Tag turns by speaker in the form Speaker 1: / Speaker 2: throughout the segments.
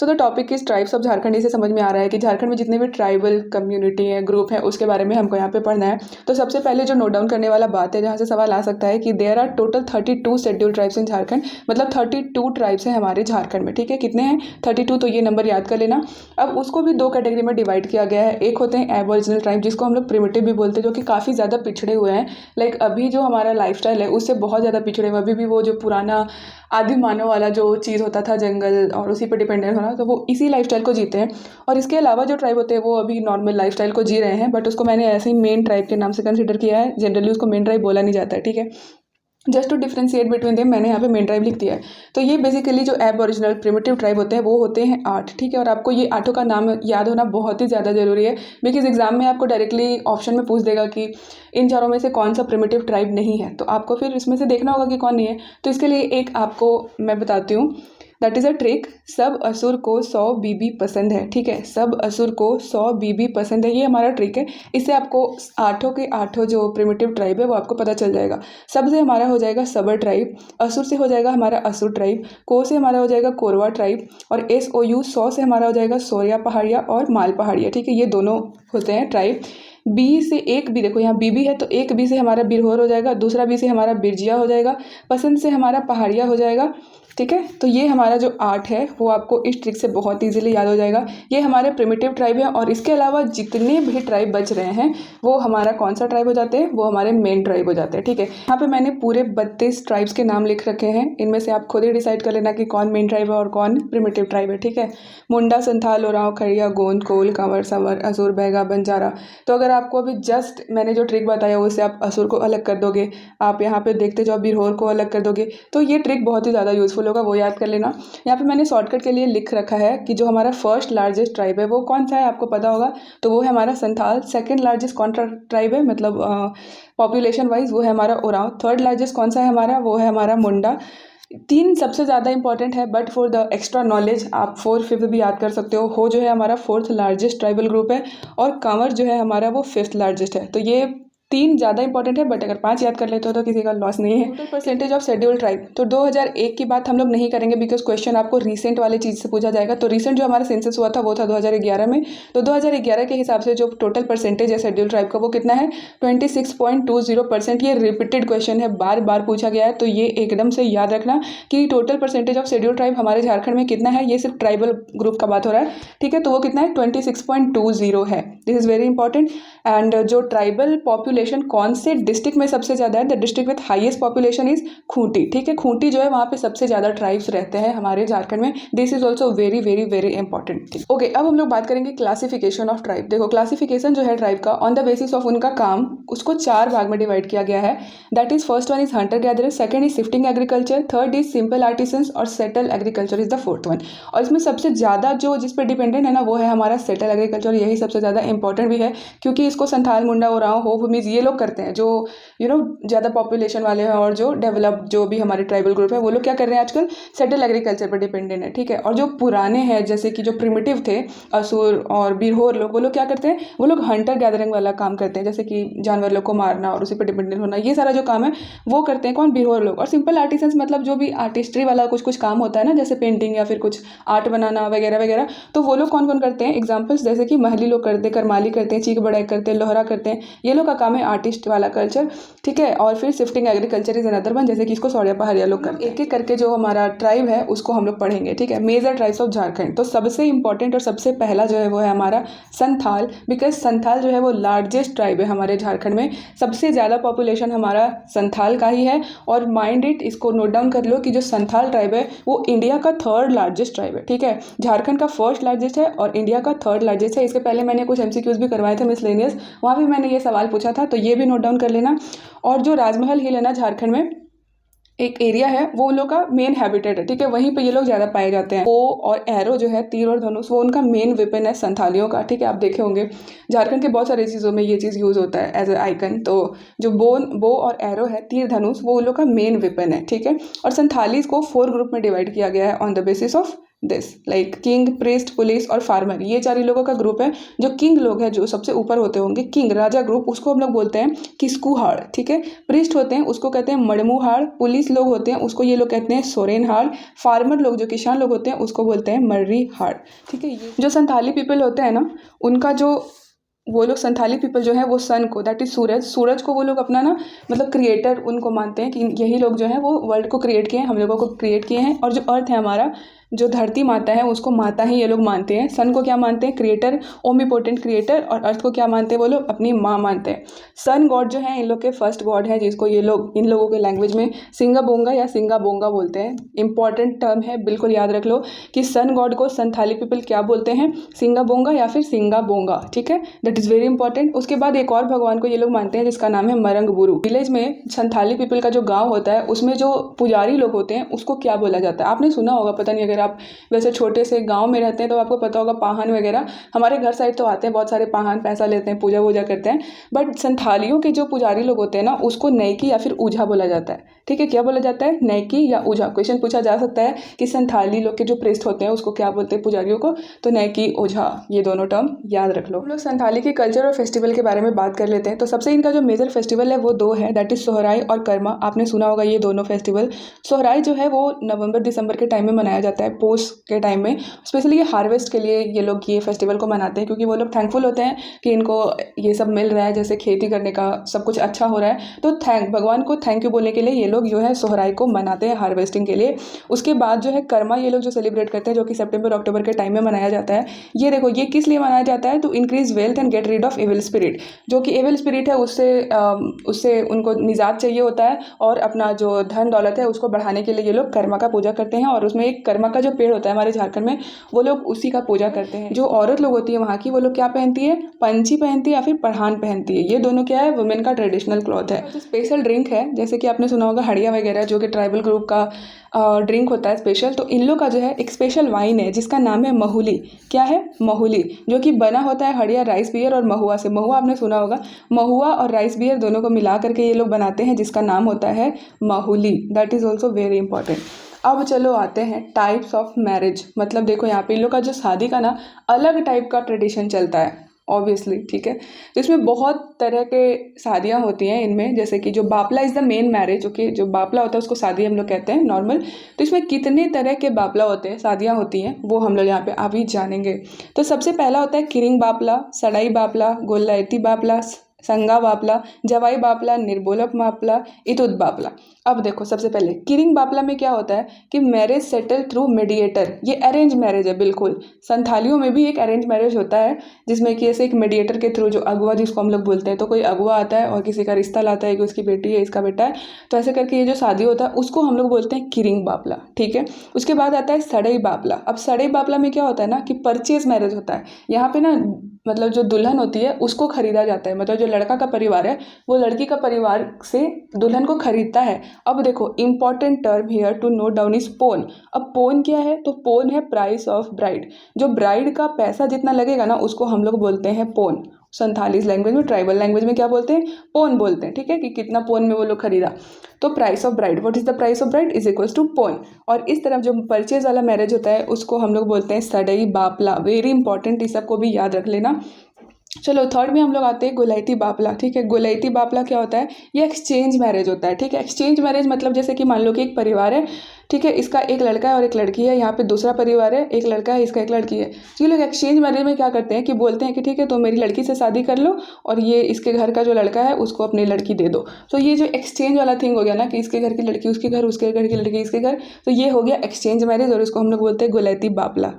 Speaker 1: So the topic is tribes of Jharkhand. इसे समझ में आ रहा है कि झारखंड में जितने भी ट्राइबल कम्युनिटी है, ग्रुप है, उसके बारे में हमको यहाँ पे पढ़ना है। तो सबसे पहले जो नोट डाउन करने वाला बात है, जहाँ से सवाल आ सकता है कि there are total 32 schedule tribes in Jharkhand, मतलब 32 ट्राइब्स हैं हमारे झारखंड में। ठीक है, कितने हैं? 32। तो ये नंबर याद कर लेना। अब उसको भी दो कैटेगरी में डिवाइड किया गया है। एक होते हैं एबोरिजिनल ट्राइब, जिसको हम लोग प्रिमिटिव भी बोलते हैं, जो कि काफ़ी ज़्यादा पिछड़े हुए हैं। लाइक अभी जो हमारा लाइफस्टाइल है उससे बहुत ज़्यादा पिछड़े हुए। अभी भी वो जो पुराना आदि मानव वाला जो चीज़ होता था, जंगल और उसी पर डिपेंडेंट होना, तो वो इसी लाइफस्टाइल को जीते हैं। और इसके अलावा जो ट्राइब होते हैं वो अभी नॉर्मल लाइफस्टाइल को जी रहे हैं, बट उसको मैंने ऐसे ही मेन ट्राइब के नाम से कंसिडर किया है। जनरली उसको मेन ट्राइब बोला नहीं जाता है। ठीक है, just to differentiate between them मैंने यहाँ पे मेन ट्राइब लिख दिया है। तो ये बेसिकली जो एबोरिजिनल प्रिमिटिव ट्राइब होते हैं वो होते हैं 8। ठीक है, और आपको ये 8 का नाम याद होना बहुत ही ज़्यादा जरूरी है, बिकॉज एग्जाम में आपको डायरेक्टली ऑप्शन में पूछ देगा कि इन चारों में से कौन सा प्रिमिटिव ट्राइब नहीं है, तो आपको फिर इसमें से देखना होगा कि कौन नहीं है। तो इसके लिए एक आपको मैं बताती हूँ, दैट इज़ अ ट्रिक। सब असुर को 100 बीबी पसंद है। ठीक है, सब असुर को 100 बीबी पसंद है, ये हमारा ट्रिक है। इससे आपको 8 के 8 जो प्रिमिटिव ट्राइब है वो आपको पता चल जाएगा। सब से हमारा हो जाएगा सबर ट्राइब, असुर से हो जाएगा हमारा असुर ट्राइब, को से हमारा हो जाएगा कोरवा ट्राइब, और SOU 100 से हमारा हो जाएगा सोरिया पहाड़िया और माल पहाड़िया। ठीक है, ये दोनों होते हैं ट्राइब। बी से एक बी, देखो यहाँ बी है, तो एक बी से हमारा बिरहोर हो जाएगा, दूसरा बी से हमारा बिरजिया हो जाएगा, पसंद से हमारा पहाड़िया हो जाएगा। ठीक है, तो ये हमारा जो 8 है वो आपको इस ट्रिक से बहुत इजीली याद हो जाएगा। ये हमारे प्रिमिटिव ट्राइब है, और इसके अलावा जितने भी ट्राइब बच रहे हैं वो हमारा कौन सा ट्राइब हो जाते हैं? वो हमारे मेन ट्राइब हो जाते हैं। ठीक है, यहाँ पे मैंने पूरे 32 ट्राइब्स के नाम लिख रखे हैं। इनमें से आप खुद ही डिसाइड कर लेना कि कौन मेन ट्राइब है और कौन प्रिमिटिव ट्राइब है। ठीक है, मुंडा, संथाल, ओरांव, खड़िया, गोंद, कोल, कंवर, संवर, असुर, बैगा, बंजारा। तो अगर आपको अभी जस्ट मैंने जो ट्रिक बताया उससे आप असुर को अलग कर दोगे, आप यहाँ पे देखते जाओ बिरहोर को अलग कर दोगे, तो ये ट्रिक बहुत ही ज़्यादा यूजफुल होगा, वो याद कर लेना। यहाँ पे मैंने शॉर्टकट के लिए लिख रखा है कि जो हमारा फर्स्ट लार्जेस्ट ट्राइब है वो कौन सा है, आपको पता होगा, तो वो है हमारा संथाल। सेकंड लार्जेस्ट कौन सा ट्राइब है, मतलब पॉपुलेशन वाइज, वो है हमारा ओरांव। थर्ड लार्जेस्ट कौन सा है हमारा, वो है हमारा मुंडा। 3 सबसे ज़्यादा इंपॉर्टेंट है, but for the extra knowledge आप 4th 5th भी याद कर सकते हो जो है हमारा 4th लार्जेस्ट ट्राइबल ग्रुप है, और कंवर जो है हमारा वो 5th लार्जेस्ट है। तो ये 3 ज़्यादा इंपॉर्टेंट है, बट अगर 5 याद कर लेते हो तो किसी का लॉस नहीं है। Total percentage of schedule tribe, तो 2001 की बात हम लोग नहीं करेंगे, बिकॉज क्वेश्चन आपको रिसेंट वाले चीज़ से पूछा जाएगा। तो रिसेंट जो हमारा सेंसस हुआ था वो था 2011 में। तो 2011 के हिसाब से जो टोटल परसेंटेज है शेड्यूल ट्राइब का वो कितना है? 26.20%। ये रिपीटेड क्वेश्चन है, बार बार पूछा गया है, तो ये एकदम से याद रखना कि total percentage of schedule tribe हमारे झारखंड में कितना है। ये सिर्फ ट्राइबल ग्रुप का बात हो रहा है। ठीक है, तो वो कितना है? 26.20 है। This is very important. And जो ट्राइबल पॉपुलेशन कौन से डिस्ट्रिक्ट में सबसे ज़्यादा है, the district with highest population is Khunti. ठीक है, खूंटी जो है वहाँ पे सबसे ज़्यादा ट्राइब्स रहते हैं हमारे झारखंड में। This is also very very very important. Okay, अब हम लोग बात करेंगे क्लासिफिकेशन ऑफ ट्राइब। देखो, क्लासिफिकेशन जो है ट्राइब का ऑन द बेसिस ऑफ उनका काम, उसको 4 भाग में डिवाइड किया गया है। That is first one is hunter gatherer, second is shifting agriculture, third is simple artisans, और settle agriculture is the fourth one. और इसमें सबसे ज़्यादा जो जिस पर डिपेंडेंट है ना वो है हमारा सेटल एग्रीकल्चर। यही सबसे ज़्यादा इंपॉर्टेंट भी है, क्योंकि इसको संथाल, मुंडा, ओरांव, हो, भूमिज ये लोग करते हैं, जो ज़्यादा पॉपुलेशन वाले हैं, और जो डेवलप्ड जो भी हमारे ट्राइबल ग्रुप है वो लोग क्या कर रहे हैं आजकल? सेटल एग्रीकल्चर पर डिपेंडेंट है। ठीक है, और जो पुराने हैं जैसे कि जो प्रिमिटिव थे, असुर और बिरहोर लोग, वो लोग क्या करते हैं? वो लोग हंटर गैदरिंग वाला काम करते हैं, जैसे कि जानवर लोग को मारना और उसी पर डिपेंडेंट होना, ये सारा जो काम है वो करते हैं कौन? बिरहोर लोग। और सिंपल आर्टिसंस मतलब जो भी आर्टिस्ट्री वाला कुछ कुछ काम होता है ना, जैसे पेंटिंग या फिर कुछ आर्ट बनाना वगैरह वगैरह, तो वो लोग कौन कौन करते हैं? एग्जाम्पल्स जैसे कि महली लोग करते हैं, करमाली करते हैं, चीख बढ़ाई करते हैं, लोहरा करते हैं, ये लोग का काम है आर्टिस्ट वाला कल्चर। ठीक है, और फिर shifting agriculture is another one, जैसे कि इसको सौर्या पहाड़िया लोग करते हैं। एक एक करके जो हमारा ट्राइब है उसको हम लोग पढ़ेंगे। ठीक है, मेजर ट्राइब्स ऑफ झारखंड। तो सबसे इंपॉर्टेंट और सबसे पहला जो है वो है हमारा संथाल, बिकॉज संथाल जो है वो लार्जेस्ट ट्राइब है हमारे झारखंड में। सबसे ज़्यादा पॉपुलेशन हमारा संथाल का ही है, और माइंड इट, इसको नोट डाउन कर लो कि जो संथाल ट्राइब है वो इंडिया का 3rd लार्जेस्ट ट्राइब है। ठीक है, झारखंड का 1st लार्जेस्ट है और इंडिया का 3rd लार्जेस्ट है। इसके पहले मैंने कुछ MCQs भी करवाए थे मिसलेनियस, वहाँ भी मैंने ये सवाल पूछा था, तो ये भी नोट डाउन कर लेना। और जो राजमहल हिल है ना झारखंड में, एक एरिया है, वो उन लोग का मेन हैबिटेट है। ठीक है, वहीं पे ये लोग ज़्यादा पाए जाते हैं। बो और एरो जो है, तीर और धनुष, वो उनका मेन वेपन है संथालियों का। ठीक है, आप देखे होंगे झारखंड के बहुत सारी चीज़ों में ये चीज़ यूज़ होता है एज ए आइकन। तो जो बो और एरो है, तीर धनुष, वो उन लोग का मेन वेपन है। ठीक है, और संथालीज को 4 ग्रुप में डिवाइड किया गया है on the basis of this, like king, priest, police और फार्मर, ये 4 ही लोगों का ग्रुप है। जो किंग लोग हैं, जो सबसे ऊपर होते होंगे, किंग राजा ग्रुप, उसको हम लोग बोलते हैं किस्कुहाड़, ठीक है। प्रीस्ट होते हैं उसको कहते हैं मड़मुहाड़, पुलिस लोग होते हैं उसको ये लोग कहते हैं सोरेनहाड़, फार्मर लोग जो किसान लोग होते हैं उसको बोलते हैं मर्रीहाड़, ठीक है। ये जो संथाली पीपल होते हैं ना, उनका जो वो लोग संथाली पीपल जो है वो सन को, दैट इज सूरज को वो लोग अपना ना मतलब क्रिएटर उनको मानते हैं कि यही लोग जो है वो वर्ल्ड को क्रिएट किए हैं, हम लोगों को क्रिएट किए हैं। और जो अर्थ है हमारा, जो धरती माता है, उसको माता ही ये लोग मानते हैं। सन को क्या मानते हैं? Creator, omnipotent creator. और अर्थ को क्या मानते हैं वो लोग? अपनी माँ मानते हैं। सन गॉड जो है इन लोग के फर्स्ट गॉड है, जिसको ये लोग इन लोगों के लैंग्वेज में सिंगाबोंगा या सिंगाबोंगा बोलते हैं। इंपॉर्टेंट टर्म है, बिल्कुल याद रख लो कि सन गॉड को संथाली पीपल क्या बोलते हैं? सिंगाबोंगा या फिर सिंगाबोंगा, ठीक है। That is very important. उसके बाद एक और भगवान को ये लोग मानते हैं जिसका नाम है मरंगबुरु। विलेज में संथाली पीपल का जो गाँव होता है उसमें जो पुजारी लोग होते हैं उसको क्या बोला जाता है? आपने सुना होगा, पता नहीं, अगर आप वैसे छोटे से गांव में रहते हैं तो आपको पता होगा पाहन वगैरह। हमारे घर साइड तो आते हैं बहुत सारे पाहन, पैसा लेते हैं, पूजा वूजा करते हैं। बट संथालियों के जो पुजारी लोग होते हैं ना, उसको नैकी या फिर ऊझा बोला जाता है, ठीक है। क्या बोला जाता है? नैकी या ऊझा। क्वेश्चन पूछा जा सकता है कि संथाली लोग के जो प्रीस्ट होते हैं उसको क्या बोलते हैं पुजारियों को? तो नैकी, ओझा, ये दोनों टर्म याद रख लो। हम लोग संथाली के कल्चर और फेस्टिवल के बारे में बात कर लेते हैं। तो सबसे इनका जो मेजर फेस्टिवल है वो 2 है, दैट इज सोहराई और कर्मा। आपने सुना होगा ये दोनों फेस्टिवल। सोहराई जो है वो नवंबर दिसंबर के टाइम में मनाया जाता है, पोष के टाइम में। स्पेशली ये हार्वेस्ट के लिए ये लोग ये फेस्टिवल को मनाते हैं, क्योंकि वो लोग थैंकफुल होते हैं कि इनको ये सब मिल रहा है, जैसे खेती करने का सब कुछ अच्छा हो रहा है। तो भगवान को थैंक यू बोलने के लिए ये लोग जो है सोहराई को मनाते हैं, हार्वेस्टिंग के लिए। उसके बाद जो है कर्मा ये लोग जो सेलिब्रेट करते हैं, जो कि सितंबर अक्टूबर के टाइम में मनाया जाता है। ये देखो, ये किस लिए मनाया जाता है? To increase wealth and get rid of evil spirit. जो कि एविल स्पिरिट है उससे उनको निजात चाहिए होता है, और अपना जो धन दौलत है उसको बढ़ाने के लिए ये लोग कर्मा का पूजा करते हैं। और उसमें एक कर्मा का जो पेड़ होता है हमारे झारखंड में, वो लोग उसी का पूजा करते हैं। जो औरत लोग होती है वहाँ की, वो लोग क्या पहनती है? पंची पहनती है या फिर पठान पहनती है। ये दोनों क्या है? वुमेन का ट्रेडिशनल क्लॉथ है। जो स्पेशल ड्रिंक है, जैसे कि आपने सुना होगा हड़िया वगैरह, जो कि ट्राइबल ग्रुप का ड्रिंक होता है स्पेशल। तो इन लोग का जो है एक स्पेशल वाइन है जिसका नाम है महुली। क्या है? महुली, जो कि बना होता है हड़िया राइस बियर और महुआ से। महुआ आपने सुना होगा, महुआ और राइस बियर दोनों को मिला करके ये लोग बनाते हैं, जिसका नाम होता है Mahuli. That is also very important. अब चलो आते हैं टाइप्स ऑफ मैरिज। मतलब देखो यहाँ पे इन लोग का जो शादी का ना अलग टाइप का ट्रेडिशन चलता है, ऑब्वियसली, ठीक है। तो इसमें बहुत तरह के शादियाँ होती हैं इनमें, जैसे कि जो Bapla is the main marriage. Okay, जो बापला होता है उसको शादी हम लोग कहते हैं नॉर्मल। तो इसमें कितने तरह के बापला होते हैं, शादियाँ होती हैं, वो हम लोग यहाँ पे अभी जानेंगे। तो सबसे पहला होता है किरिंग बापला, सड़ाई बापला, गोलायती बापला, संगा बापला, जवाई बापला, निर्बोलक बापला, इतुत बापला। अब देखो, सबसे पहले किरिंग बापला में क्या होता है कि मैरिज सेटल थ्रू मीडिएटर। ये अरेंज मैरिज है, बिल्कुल। संथालियों में भी एक अरेंज मैरिज होता है, जिसमें कि ऐसे एक मीडिएटर के थ्रू, जो अगुआ जिसको हम लोग बोलते हैं, तो कोई अगुआ आता है और किसी का रिश्ता लाता है कि उसकी बेटी है, इसका बेटा है, तो ऐसे करके ये जो शादी होता है उसको हम लोग बोलते हैं किरिंग बापला, ठीक है। उसके बाद आता है सड़ई बापला। अब सड़ई बापला में क्या होता है ना कि परचेज मैरिज होता है। यहाँ पे ना मतलब जो दुल्हन होती है उसको खरीदा जाता है, मतलब जो लड़का का परिवार है वो लड़की का परिवार से दुल्हन को खरीदता है। अब देखो, important term here to note down is pon. अब पोन क्या है? तो पोन है प्राइस ऑफ ब्राइड। जो ब्राइड का पैसा जितना लगेगा ना उसको हम लोग बोलते हैं पोन। संथालीज लैंग्वेज में, ट्राइबल लैंग्वेज में क्या बोलते हैं? पोन बोलते हैं, ठीक है, कि कितना पोन में वो लोग खरीदा। तो price of bride, what is the price of bride is equals to pon. और इस तरफ जो परचेज वाला मैरिज होता है उसको हम लोग बोलते हैं सड़ई बापला। वेरी इंपॉर्टेंट, इस सबको भी याद रख लेना। चलो थर्ड में हम लोग आते हैं गोलायती बापला, ठीक है। गोलायती बापला क्या होता है? ये एक्सचेंज मैरिज होता है, ठीक है। एक्सचेंज मैरिज मतलब जैसे कि मान लो कि एक परिवार है, ठीक है, इसका एक लड़का है और एक लड़की है। यहाँ पे दूसरा परिवार है, एक लड़का है, इसका एक लड़की है। तो ये लोग एक्सचेंज मैरिज में क्या करते हैं कि बोलते हैं कि ठीक है, तो मेरी लड़की से शादी कर लो और ये इसके घर का जो लड़का है उसको अपनी लड़की दे दो। तो ये जो एक्सचेंज वाला थिंग हो गया ना कि इसके घर की लड़की उसके घर, उसके घर की लड़की इसके घर, तो ये हो गया एक्सचेंज मैरिज और इसको हम लोग बोलते हैं गोलायती बापला।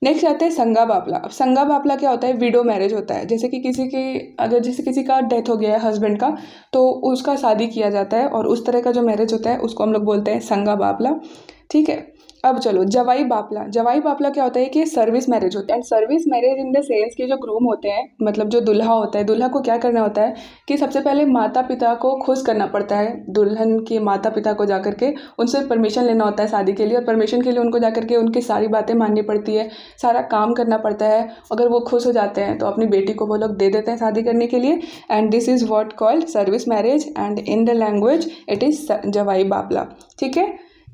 Speaker 1: नेक्स्ट आते हैं संगा बापला। अब संगा बापला क्या होता है? विडो मैरिज होता है। जैसे कि किसी का डेथ हो गया है हस्बैंड का, तो उसका शादी किया जाता है, और उस तरह का जो मैरिज होता है उसको हम लोग बोलते हैं संगा बापला, ठीक है। अब चलो जवाई बापला। जवाई बापला क्या होता है कि सर्विस मैरिज होता है। And service marriage in the sense कि जो ग्रूम होते हैं, मतलब जो दुल्हा होता है, दुल्हा को क्या करना होता है कि सबसे पहले माता पिता को खुश करना पड़ता है। दुल्हन के माता पिता को जा करके उनसे परमिशन लेना होता है शादी के लिए, और परमिशन के लिए उनको जा करके उनकी सारी बातें माननी पड़ती है, सारा काम करना पड़ता है। अगर वो खुश हो जाते हैं तो अपनी बेटी को वो लोग दे देते हैं शादी करने के लिए। And this is what called service marriage, and in the language it is Jawai Bapla, ठीक है।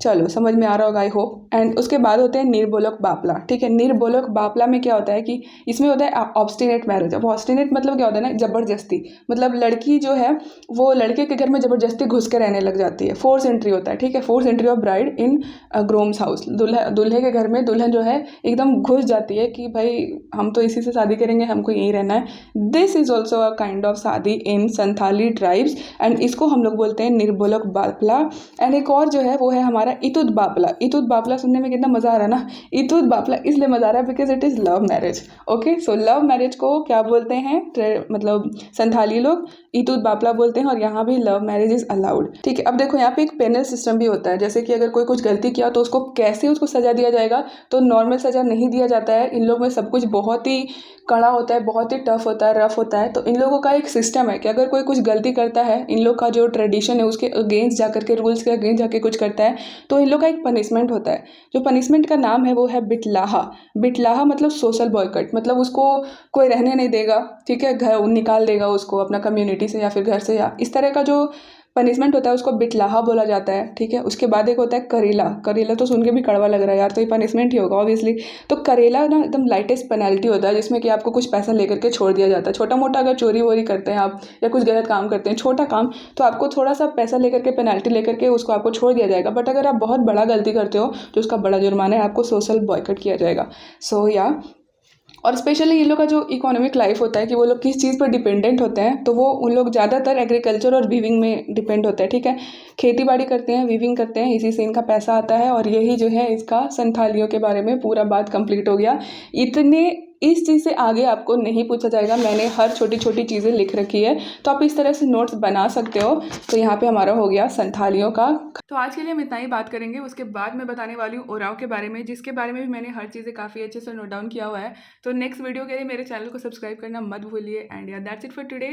Speaker 1: चलो समझ में आ रहा होगा आई होप। एंड उसके बाद होते हैं निर्बोलक बापला। ठीक है, निर्बोलक बापला में क्या होता है कि इसमें होता है ऑब्स्टिनेट मैरिज। अब ऑब्स्टिनेट मतलब क्या होता है ना, ज़बरदस्ती, मतलब लड़की जो है वो लड़के के घर में ज़बरदस्ती घुस के रहने लग जाती है। फोर्स एंट्री होता है। ठीक है, force entry of bride in grooms house. दूल्हे के घर में दुल्हन जो है एकदम घुस जाती है कि भाई हम तो इसी से शादी करेंगे, हमको यहीं रहना है। This is also a kind of शादी इन संथाली ट्राइब्स एंड इसको हम लोग बोलते हैं निर्बोलक बापला। एंड एक और जो है वो है हमारा इतुत बापला। इतुत बापला सुनने में कितना मज़ा आ रहा है ना। इतुत बापला इसलिए मज़ा आ रहा है because it is love marriage. Okay, so love marriage को क्या बोलते हैं, मतलब संथाली लोग इतुत बापला बोलते हैं, और यहाँ भी लव मैरिज इज़ अलाउड। ठीक है, अब देखो यहाँ पे एक पेनल सिस्टम भी होता है, जैसे कि अगर कोई कुछ गलती किया तो उसको कैसे उसको सज़ा दिया जाएगा। तो नॉर्मल सज़ा नहीं दिया जाता है, इन लोग में सब कुछ बहुत ही कड़ा होता है, बहुत ही टफ होता है, रफ होता है। तो इन लोगों का एक सिस्टम है कि अगर कोई कुछ गलती करता है, इन लोग का जो ट्रेडिशन है उसके अगेंस्ट जाकर के, रूल्स के अगेंस्ट जाके कुछ करता है, तो इन लोग का एक पनिशमेंट होता है। जो पनिशमेंट का नाम है वो है बिटलाहा। बिटलाहा मतलब सोशल बॉयकट, मतलब उसको कोई रहने नहीं देगा। ठीक है, घर निकाल देगा उसको अपना कम्युनिटी से या फिर घर से, या इस तरह का जो पनिशमेंट होता है उसको बिटलाहा बोला जाता है। ठीक है, उसके बाद एक होता है करेला। करेला तो सुन के भी कड़वा लग रहा है यार, तो ये पनिशमेंट ही होगा ऑब्वियसली। तो करेला ना एकदम लाइटेस्ट पेनल्टी होता है, जिसमें कि आपको कुछ पैसा लेकर के छोड़ दिया जाता है। छोटा मोटा अगर चोरी वोरी करते हैं आप या कुछ गलत काम करते हैं, छोटा काम, तो आपको थोड़ा सा पैसा लेकर के, पेनल्टी लेकर के उसको आपको छोड़ दिया जाएगा। बट अगर आप बहुत बड़ा गलती करते हो तो उसका बड़ा जुर्माना है, आपको सोशल बॉयकट किया जाएगा। सो या और स्पेशली इन लोग का जो इकोनॉमिक लाइफ होता है कि वो लोग किस चीज़ पर डिपेंडेंट होते हैं, तो वो उन लोग ज़्यादातर एग्रीकल्चर और वीविंग में डिपेंड होते हैं। ठीक है, खेती बाड़ी करते हैं, वीविंग करते हैं, इसी से इनका पैसा आता है। और यही जो है इसका संथालियों के बारे में पूरा बात कंप्लीट हो गया। इतने इस चीज़ से आगे आपको नहीं पूछा जाएगा, मैंने हर छोटी छोटी चीज़ें लिख रखी है, तो आप इस तरह से नोट्स बना सकते हो। तो यहाँ पे हमारा हो गया संथालियों का। तो आज के लिए हम इतना ही बात करेंगे, उसके बाद मैं बताने वाली हूँ ओराव के बारे में, जिसके बारे में भी मैंने हर चीज़ें काफ़ी अच्छे से नोट डाउन किया हुआ है। तो नेक्स्ट वीडियो के लिए मेरे चैनल को सब्सक्राइब करना मत भूलिए। एंड या दैट्स इट फॉर टुडे।